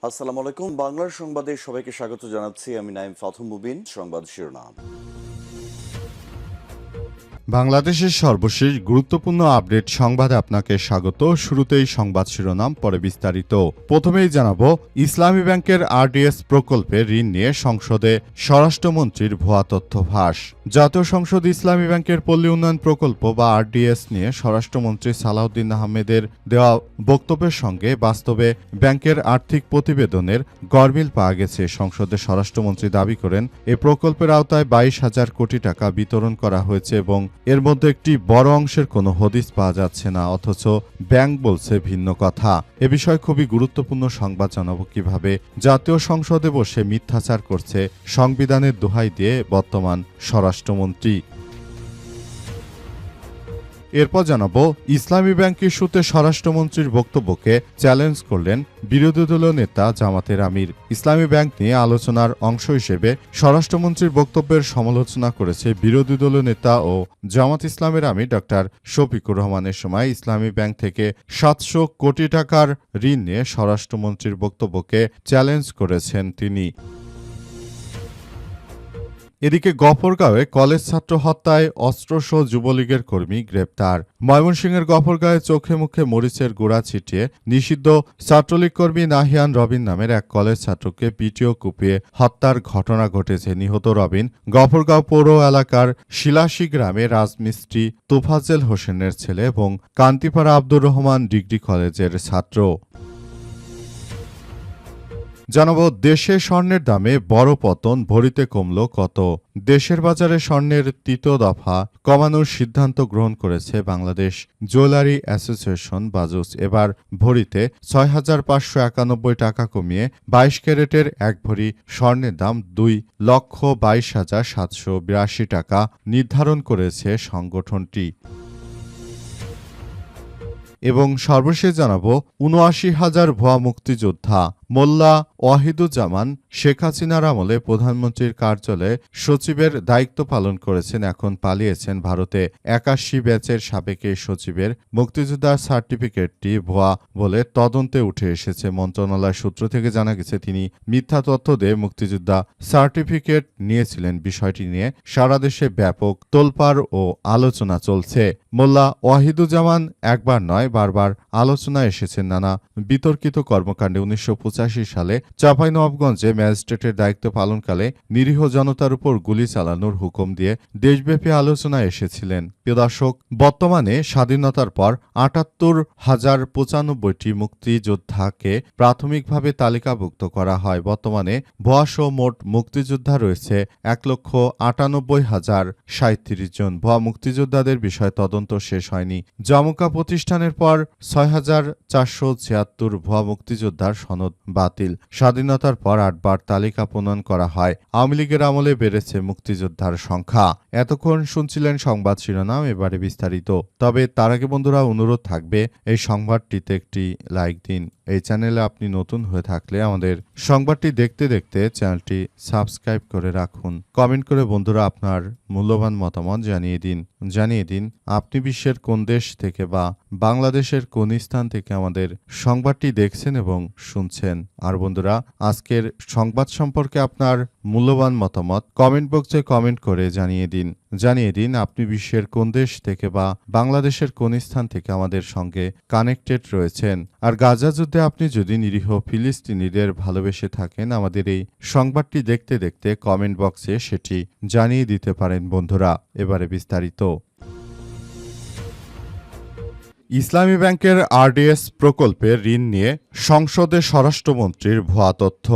আসসালামু আলাইকুম। বাংলার সংবাদে সবাইকে স্বাগত জানাচ্ছি। আমি নাইম ফাথুম মুবিন। সংবাদ শিরোনাম। বাংলাদেশের সর্বশেষ গুরুত্বপূর্ণ আপডেট সংবাদে আপনাকে স্বাগত। শুরুতেই সংবাদ শিরোনাম, পরে বিস্তারিত। প্রথমেই জানাবো, ইসলামী ব্যাংকের আরডিএস প্রকল্পে ঋণ নিয়ে সংসদে স্বরাষ্ট্রমন্ত্রীর ভুয়া তথ্য ফাঁস। জাতীয় সংসদ ইসলামী ব্যাংকের পল্লী উন্নয়ন প্রকল্প বা আরডিএস নিয়ে স্বরাষ্ট্রমন্ত্রী সালাউদ্দিন আহমেদের দেওয়া বক্তব্যের সঙ্গে বাস্তবে ব্যাংকের আর্থিক প্রতিবেদনের গরমিল পাওয়া গেছে। সংসদে স্বরাষ্ট্রমন্ত্রী দাবি করেন, এ প্রকল্পের আওতায় 22,000 কোটি টাকা বিতরণ করা হয়েছে এবং এর মধ্যে একটি বড় অংশের কোনো হদিস পাওয়া যাচ্ছে না, অথচ ব্যাংক বলছে ভিন্ন কথা। এ বিষয়ে খুবই গুরুত্বপূর্ণ সংবাদ জানাবো কিভাবে জাতীয় সংসদে বসে মিথ্যাচার করছে সংবিধানের দোহাই দিয়ে বর্তমান স্বরাষ্ট্রমন্ত্রী। এরপর জানাবো, ইসলামী ব্যাংক ইস্যুতে স্বরাষ্ট্রমন্ত্রীর বক্তব্যকে চ্যালেঞ্জ করলেন বিরোধী দলীয় নেতা জামাতের আমির। ইসলামী ব্যাংক নিয়ে আলোচনার অংশ হিসেবে স্বরাষ্ট্রমন্ত্রীর বক্তব্যের সমালোচনা করেছে বিরোধী দলীয় নেতা ও জামাত ইসলামের আমির ডক্টর শফিকুর রহমানের। সময় ইসলামী ব্যাংক থেকে 700 কোটি টাকার ঋণ নিয়ে স্বরাষ্ট্রমন্ত্রীর বক্তব্যকে চ্যালেঞ্জ করেছেন তিনি। এদিকে গফরগাঁওয়ে কলেজ ছাত্র হত্যায় অস্ত্রসহ যুবলীগের কর্মী গ্রেপ্তার। ময়মনসিংহের গফরগাঁওয়ে চোখে মুখে মরিচের গুঁড়া ছিটিয়ে নিষিদ্ধ ছাত্রলীগ কর্মী নাহিয়ান রবিন নামের এক কলেজ ছাত্রকে পিটিয়ে কুপিয়ে হত্যার ঘটনা ঘটেছে। নিহত রবিন গফরগাঁও পৌর এলাকার শিলাসী গ্রামে রাজমিস্ত্রি তোফাজ্জেল হোসেনের ছেলে এবং কান্তিপাড়া আব্দুর রহমান ডিগ্রি কলেজের ছাত্র। জানাবো, দেশে স্বর্ণের দামে বড় পতন, ভরিতে কমল কত। দেশের বাজারে স্বর্ণের তৃতীয় দফা কমানোর সিদ্ধান্ত গ্রহণ করেছে বাংলাদেশ জুয়েলারি অ্যাসোসিয়েশন বাজুস। এবার ভরিতে 6,591 টাকা কমিয়ে 22 ক্যারেটের এক ভরি স্বর্ণের দাম 2,22,782 টাকা নির্ধারণ করেছে সংগঠনটি। এবং সর্বশেষ জানাবো, ৭৯,000 ভুয়া মুক্তিযোদ্ধা। মোল্লা ওয়াহিদুজ্জামান শেখ হাসিনার আমলে প্রধানমন্ত্রীর কার্যালয়ে সচিবের দায়িত্ব পালন করেছেন, এখন পালিয়েছেন ভারতে। 81 ব্যাচের সাবেক এই সচিবের মুক্তিযোদ্ধার সার্টিফিকেটটি ভুয়া বলে তদন্তে উঠে এসেছে। মন্ত্রণালয় সূত্র থেকে জানা গেছে, তিনি মিথ্যা তথ্য দিয়ে মুক্তিযোদ্ধা সার্টিফিকেট নিয়েছিলেন। বিষয়টি নিয়ে সারা দেশে ব্যাপক তোলপাড় ও আলোচনা চলছে। মোল্লা ওয়াহিদুজ্জামান একবার নয়, বারবার আলোচনায় এসেছেন নানা বিতর্কিত কর্মকাণ্ডে। 1985 সালে চাঁপাইনবাবগঞ্জে ম্যাজিস্ট্রেটের দায়িত্ব পালনকালে নিরীহ জনতার উপর গুলি চালানোর হুকুম দিয়ে দেশব্যাপী আলোচনায় এসেছিলেন। প্রিয় দর্শক, বর্তমানে স্বাধীনতার পর ৭৮,095টি মুক্তিযোদ্ধাকে প্রাথমিকভাবে তালিকাভুক্ত করা হয়। বর্তমানে ভুয়াসহ মোট মুক্তিযোদ্ধা রয়েছে 1,98,037 জন। ভুয়া মুক্তিযোদ্ধাদের বিষয়ে তদন্ত শেষ হয়নি। জমকা প্রতিষ্ঠানের পর 6,476 ভুয়া মুক্তিযোদ্ধার সনদ বাতিল। স্বাধীনতার পর 8 বার তালিকা প্রণয়ন করা হয়। আওয়ামী লীগের আমলে বেড়েছে মুক্তিযোদ্ধার সংখ্যা। এতক্ষণ শুনছিলেন সংবাদ শিরোনাম, এবারে বিস্তারিত। তবে তার আগে বন্ধুরা, অনুরোধ থাকবে এই সংবাদটিতে একটি লাইক দিন। এই চ্যানেলে আপনি নতুন হয়ে থাকলে আমাদের সংবাদটি দেখতে দেখতে চ্যানেলটি সাবস্ক্রাইব করে রাখুন। কমেন্ট করে বন্ধুরা আপনার মূল্যবান মতামত জানিয়ে দিন আপনি বিশ্বের কোন দেশ থেকে বা বাংলাদেশের কোন স্থান থেকে আমাদের সংবাদটি দেখছেন এবং শুনছেন। আর বন্ধুরা, আজকের সংবাদ সম্পর্কে আপনার মূল্যবান মতামত কমেন্ট বক্সে কমেন্ট করে জানিয়ে দিন আপনি বিশ্বের কোন দেশ থেকে বা বাংলাদেশের কোন স্থান থেকে আমাদের সঙ্গে কানেক্টেড রয়েছেন। আর গাজা যুদ্ধে আপনি যদি নিরীহ ফিলিস্তিনিদের ভালোবেসে থাকেন, আমাদের এই সংবাদটি দেখতে দেখতে কমেন্ট বক্সে সেটি জানিয়ে দিতে পারেন বন্ধুরা। এবারে বিস্তারিত। ইসলামী ব্যাংকের আরডিএস প্রকল্পের ঋণ নিয়ে সংসদে স্বরাষ্ট্রমন্ত্রীর ভুয়া তথ্য।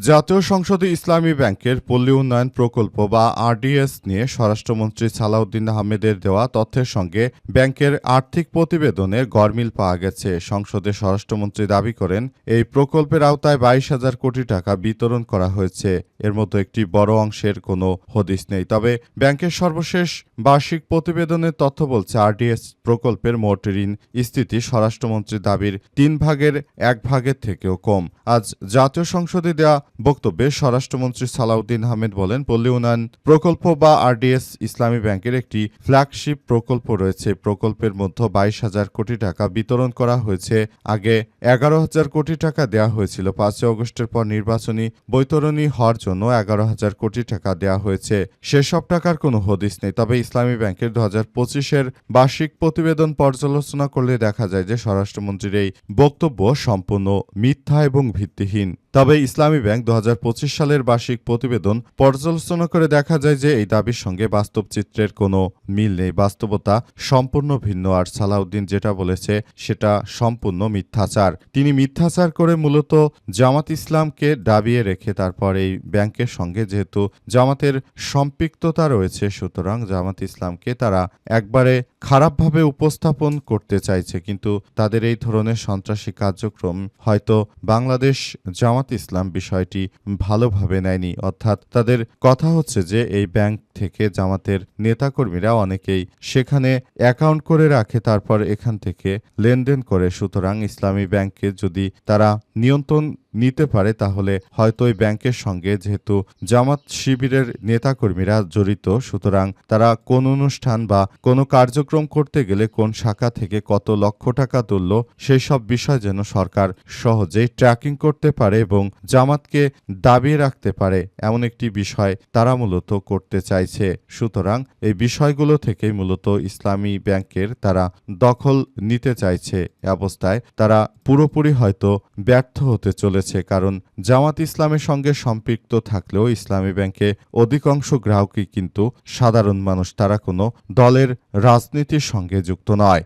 জাতীয় সংসদে ইসলামী ব্যাংকের পল্লী উন্নয়ন প্রকল্প বা আরডিএস নিয়ে স্বরাষ্ট্রমন্ত্রী সালাউদ্দিন আহমেদের দেওয়া তথ্যের সঙ্গে ব্যাংকের আর্থিক প্রতিবেদনে গরমিল পাওয়া গেছে। সংসদে স্বরাষ্ট্রমন্ত্রী দাবি করেন, এই প্রকল্পের আওতায় 22,000 কোটি টাকা বিতরণ করা হয়েছে। এর মধ্যে একটি বড় অংশের কোনো হদিস নেই। তবে ব্যাংকের সর্বশেষ বার্ষিক প্রতিবেদনের তথ্য বলছে, আরডিএস প্রকল্পের মোট ঋণ স্থিতি স্বরাষ্ট্রমন্ত্রীর দাবির 3 ভাগের 1 ভাগের থেকেও কম। আজ জাতীয় সংসদে দেওয়া বক্তব্যে স্বরাষ্ট্রমন্ত্রী সালাউদ্দিন আহমেদ বলেন, পল্লী উন্নয়ন প্রকল্প বা আরডিএস ইসলামী ব্যাংকের একটি ফ্ল্যাগশিপ প্রকল্প রয়েছে। প্রকল্পের মধ্যে 22,000 কোটি টাকা বিতরণ করা হয়েছে। আগে 11,000 কোটি টাকা দেওয়া হয়েছিল। 5 আগস্টের পর নির্বাচনী বৈতরণী হওয়ার জন্য 11,000 কোটি টাকা দেওয়া হয়েছে। সেসব টাকার কোনো হদিস নেই। তবে ইসলামী ব্যাংকের 2025-এর বার্ষিক প্রতিবেদন পর্যালোচনা করলে দেখা যায় যে স্বরাষ্ট্রমন্ত্রীর এই বক্তব্য সম্পূর্ণ মিথ্যা এবং ভিত্তিহীন। তবে ইসলামী ব্যাংক 2025 সালের বার্ষিক প্রতিবেদন পর্যালোচনা করে দেখা যায় যে এই দাবির সঙ্গে বাস্তব চিত্রের কোনো মিল নেই। বাস্তবতা সম্পূর্ণ ভিন্ন। আর সালাউদ্দিন যেটা বলেছে সেটা সম্পূর্ণ মিথ্যাচার। তিনি মিথ্যাচার করে মূলত জামাত ইসলামকে দাবিয়ে রেখে তারপর এই ব্যাংকের সঙ্গে যেহেতু জামাতের সম্পৃক্ততা রয়েছে, সুতরাং জামাত ইসলামকে তারা একবারে খারাপভাবে উপস্থাপন করতে চাইছে। কিন্তু তাদের এই ধরনের সন্ত্রাসী কার্যক্রম হয়তো বাংলাদেশ জামাত ইসলাম বিষয়টি ভালোভাবে নেয়নি। অর্থাৎ তাদের কথা হচ্ছে যে এই ব্যাংক থেকে জামাতের নেতাকর্মীরা অনেকেই সেখানে অ্যাকাউন্ট করে রাখে, তারপর এখান থেকে লেনদেন করে। সুতরাং ইসলামী ব্যাংকে যদি তারা নিয়ন্ত্রণ নিতে পারে তাহলে হয়তো ওই ব্যাংকের সঙ্গে যেহেতু জামাত শিবিরের নেতাকর্মীরা জড়িত, সুতরাং তারা কোন অনুষ্ঠান বা কোনো কার্যক্রম করতে গেলে কোন শাখা থেকে কত লক্ষ টাকা তুলল সেই সব বিষয় যেন সরকার সহজেই ট্র্যাকিং করতে পারে এবং জামাতকে দাবিয়ে রাখতে পারে, এমন একটি বিষয় তারা মূলত করতে চাইছে। সুতরাং এই বিষয়গুলো থেকেই মূলত ইসলামী ব্যাংকের তারা দখল নিতে চাইছে। এ অবস্থায় তারা পুরোপুরি হয়তো ব্যর্থ হতে চলেছে। কারণ জামাত ইসলামের সঙ্গে সম্পৃক্ত থাকলেও ইসলামী ব্যাংকে অধিকাংশ গ্রাহকই কিন্তু সাধারণ মানুষ, তারা কোনো দলের রাজনীতির সঙ্গে যুক্ত নয়।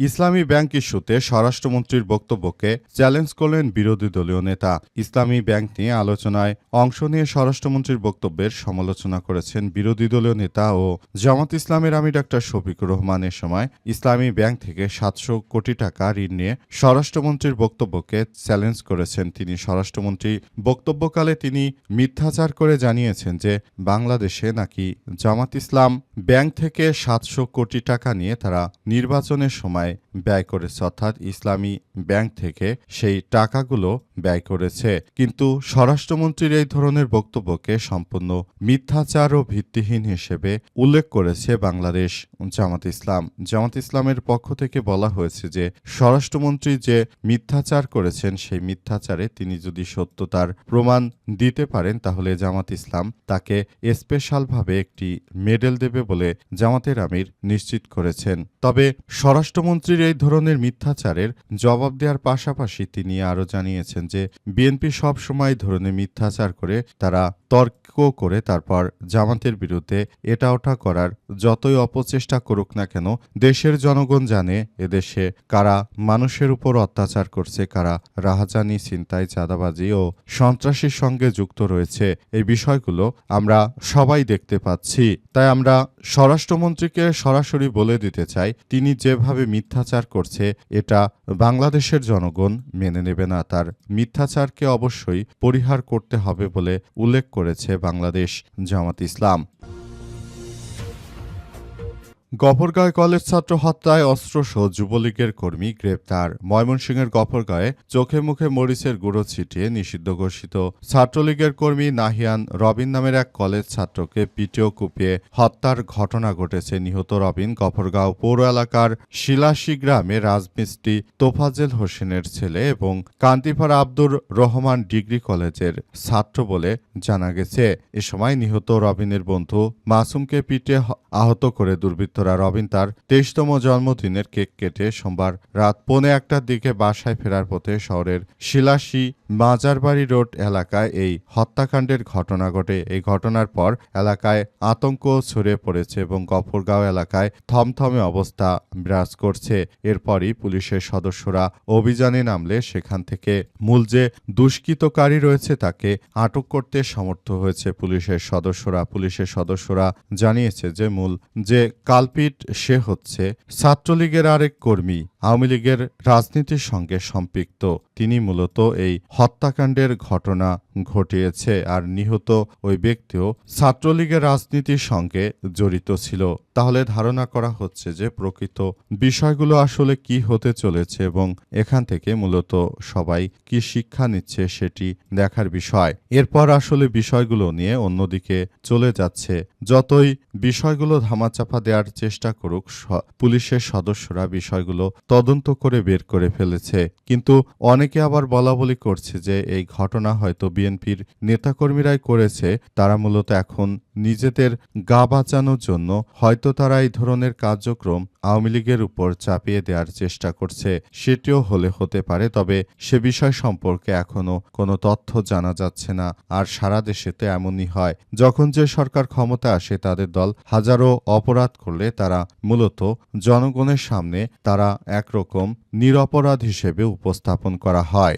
ইসলামী ব্যাংক ইস্যুতে স্বরাষ্ট্রমন্ত্রীর বক্তব্যকে চ্যালেঞ্জ করলেন বিরোধী দলীয় নেতা। ইসলামী ব্যাংক নিয়ে আলোচনায় অংশ নিয়ে স্বরাষ্ট্রমন্ত্রীর বক্তব্যের সমালোচনা করেছেন বিরোধী দলীয় নেতা ও জামাত ইসলামের আমির ডাক্তার শফিকুর রহমানের। সময় ইসলামী ব্যাংক থেকে 700 কোটি টাকা ঋণ নিয়ে স্বরাষ্ট্রমন্ত্রীর বক্তব্যকে চ্যালেঞ্জ করেছেন তিনি। স্বরাষ্ট্রমন্ত্রী বক্তব্যকালে তিনি মিথ্যাচার করে জানিয়েছেন যে বাংলাদেশে নাকি জামাত ইসলাম ব্যাংক থেকে 700 কোটি টাকা নিয়ে তারা নির্বাচনের সময় ব্যয় করেছে, অর্থাৎ ইসলামী ব্যাংক থেকে সেই টাকাগুলো ব্যয় করেছে। কিন্তু স্বরাষ্ট্রমন্ত্রীর এই ধরনের বক্তব্যকে সম্পূর্ণ মিথ্যাচার ও ভিত্তিহীন হিসেবে উল্লেখ করেছে বাংলাদেশ জামাত ইসলাম। জামাত ইসলামের পক্ষ থেকে বলা হয়েছে যে স্বরাষ্ট্রমন্ত্রী যে মিথ্যাচার করেছেন সেই মিথ্যাচারে তিনি যদি সত্যতার প্রমাণ দিতে পারেন তাহলে জামাত ইসলাম তাকে স্পেশালভাবে একটি মেডেল দেবে বলে জামাতের আমির নিশ্চিত করেছেন। তবে স্বরাষ্ট্রমন্ত্রীর এই ধরনের মিথ্যাচারের জবাব দেওয়ার পাশাপাশি তিনি আরও জানিয়েছেন যে বিএনপি সবসময় ধরনের মিথ্যাচার করে তারা তর্ক করে তারপর জামাতের বিরুদ্ধে এটা ওঠা করার যতই অপচেষ্টা করুক না কেন দেশের জনগণ জানে এদেশে কারা মানুষের উপর অত্যাচার করছে, কারা রাহাজানি, ছিনতাই, চাঁদাবাজি ও সন্ত্রাসীর সঙ্গে যুক্ত রয়েছে। এই বিষয়গুলো আমরা সবাই দেখতে পাচ্ছি। তাই আমরা স্বরাষ্ট্রমন্ত্রীকে সরাসরি বলে দিতে চাই তিনি যেভাবে মিথ্যাচার করছে এটা বাংলাদেশের জনগণ মেনে নেবে না। তার মিথ্যাচারকে অবশ্যই পরিহার করতে হবে বলে উল্লেখ করেছে বাংলাদেশ জামাত ইসলাম। গফরগাঁও কলেজ ছাত্র হত্যায় অস্ত্রসহ যুবলীগের কর্মী গ্রেপ্তার। ময়মনসিংহের গফরগাঁওয়ে চোখে মুখে মরিচের গুঁড়ো ছিটিয়ে নিষিদ্ধ ঘোষিত ছাত্রলীগের কর্মী নাহিয়ান রবিন নামের এক কলেজ ছাত্রকে পিটিয়ে কুপিয়ে হত্যার ঘটনা ঘটেছে। নিহত রবিন গফরগাঁও পৌর এলাকার শিলাসী গ্রামে রাজমিস্ত্রি তোফাজেল হোসেনের ছেলে এবং কান্তিপাড়া আব্দুর রহমান ডিগ্রি কলেজের ছাত্র বলে জানা গেছে। এ সময় নিহত রবিনের বন্ধু মাসুমকে পিটিয়ে আহত করে দুর্বৃত্তরা রবিন তার 23তম জন্মদিনের কেক কেটে সোমবার রাত 1:15টার দিকে বাসায় ফেরার পথে শহরের শিলাসী মাজারবাড়ি রোড এলাকায় এই হত্যাকাণ্ডের ঘটনা ঘটে। এই ঘটনার পর এলাকায় আতঙ্ক ছড়িয়ে পড়েছে এবং গফরগাঁও এলাকায় থমথমে অবস্থা বিরাজ করছে। এরপরই পুলিশের সদস্যরা অভিযানে নামলে সেখান থেকে মূল যে দুষ্কৃতকারী রয়েছে তাকে আটক করতে সমর্থ হয়েছে পুলিশের সদস্যরা জানিয়েছে যে মূল যে কাল্প তারাপীঠ সে হচ্ছে ছাত্রলীগের আরেক কর্মী, আওয়ামী লীগের রাজনীতির সঙ্গে সম্পৃক্ত। তিনি মূলত এই হত্যাকাণ্ডের ঘটনা ঘটিয়েছে, আর নিহত ওই ব্যক্তিও ছাত্রলীগের রাজনীতির সঙ্গে জড়িত ছিল। তাহলে ধারণা করা হচ্ছে যে প্রকৃত বিষয়গুলো আসলে কি হতে চলেছে এবং এখান থেকে মূলত সবাই কি শিক্ষা নিচ্ছে সেটি দেখার বিষয়। এরপর আসলে বিষয়গুলো নিয়ে অন্যদিকে চলে যাচ্ছে। যতই বিষয়গুলো ধামাচাপা দেওয়ার চেষ্টা করুক, পুলিশের সদস্যরা বিষয়গুলো তদন্ত করে বের করে ফেলেছে। কিন্তু অনেকে আবার বলাবলি করছে যে এই ঘটনা হয়তো বিএনপির নেতাকর্মীরাই করেছে। তারা মূলত এখন নিজেদের গা বাঁচানোর জন্য হয়তো তারা এই ধরনের কার্যক্রম আওয়ামী লীগের উপর চাপিয়ে দেওয়ার চেষ্টা করছে। সেটিও হতে পারে, তবে সে বিষয় সম্পর্কে এখনো কোনো তথ্য জানা যাচ্ছে না। আর সারা দেশেতে এমনই হয়, যখন যে সরকার ক্ষমতা আসে তাদের দল হাজারো অপরাধ করলে তারা মূলত জনগণের সামনে তারা একরকম নিরপরাধ হিসেবে উপস্থাপন করা হয়।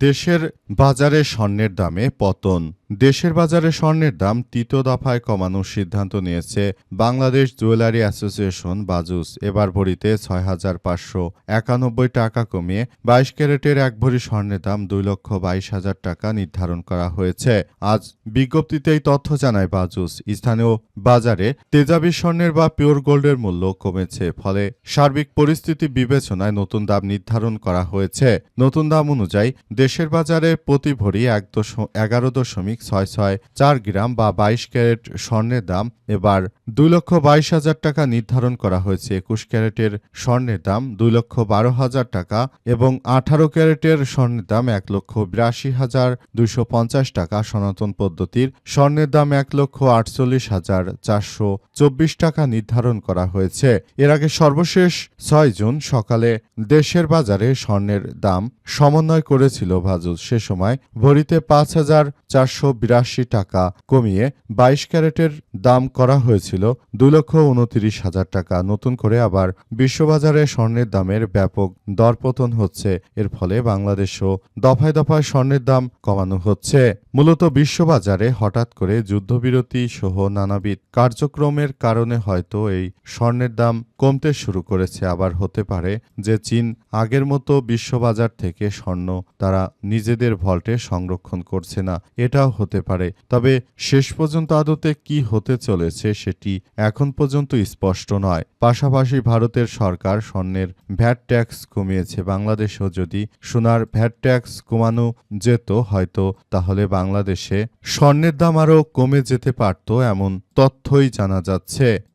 দেশের বাজারে স্বর্ণের দামে পতন। দেশের বাজারে স্বর্ণের দাম তৃতীয় দফায় কমানোর সিদ্ধান্ত নিয়েছে বাংলাদেশ জুয়েলারি অ্যাসোসিয়েশন বাজুস। এবার ভরিতে ৬,৫৯১ টাকা কমিয়ে ২২ ক্যারেটের এক ভরি স্বর্ণের দাম ২,২২,০০০ টাকা নির্ধারণ করা হয়েছে। আজ বিজ্ঞপ্তিতে এই তথ্য জানায় বাজুস। স্থানীয় বাজারে তেজাবি স্বর্ণের বা পিওর গোল্ডের মূল্য কমেছে, ফলে সার্বিক পরিস্থিতি বিবেচনায় নতুন দাম নির্ধারণ করা হয়েছে। নতুন দাম অনুযায়ী দেশের বাজারে প্রতি ভরি ১,১১.৬৬৪ গ্রাম বা ২২ ক্যারেট স্বর্ণের দাম এবার ২,২২,০০০ টাকা নির্ধারণ করা হয়েছে। ২১ ক্যারেটের স্বর্ণের দাম ২,১২,০০০ টাকা এবং ১৮ ক্যারেটের স্বর্ণের দাম ১,৮২,২৫০ টাকা। সনাতন পদ্ধতির স্বর্ণের দাম ১,৪৮,৪২৪ টাকা নির্ধারণ করা হয়েছে। এর আগে সর্বশেষ ৬ জুন সকালে দেশের বাজারে স্বর্ণের দাম সমন্বয় করেছিল বাজুস। সে সময় ভরিতে ৫,৪৮২ টাকা কমিয়ে ২২ ক্যারেটের দাম করা হয়েছিল ২,২৯,০০০ টাকা। নতুন করে আবার বিশ্ববাজারে স্বর্ণের দামের ব্যাপক দরপতন হচ্ছে। এর ফলে বাংলাদেশও দফায় দফায় স্বর্ণের দাম কমানো হচ্ছে। মূলত বিশ্ববাজারে হঠাৎ করে যুদ্ধবিরতি সহ নানাবিধ কার্যক্রমের কারণে হয়তো এই স্বর্ণের দাম কমতে শুরু করেছে। আবার হতে পারে যে চীন আগের মতো বিশ্ববাজার থেকে স্বর্ণ তারা নিজেদের ভল্টে সংরক্ষণ করছে না, এটাও হতে পারে। তবে শেষ পর্যন্ত আদতে কি হতে চলেছে সেটি এখন পর্যন্ত স্পষ্ট নয়। পাশাপাশি ভারতের সরকার স্বর্ণের ভ্যাট ট্যাক্স কমিয়েছে। বাংলাদেশেও যদি সোনার ভ্যাট ট্যাক্স কমানো যেত হয়তো, তাহলে বাংলাদেশে স্বর্ণের দাম আরও কমে যেতে পারত, এমন তথ্যই জানা যাচ্ছে।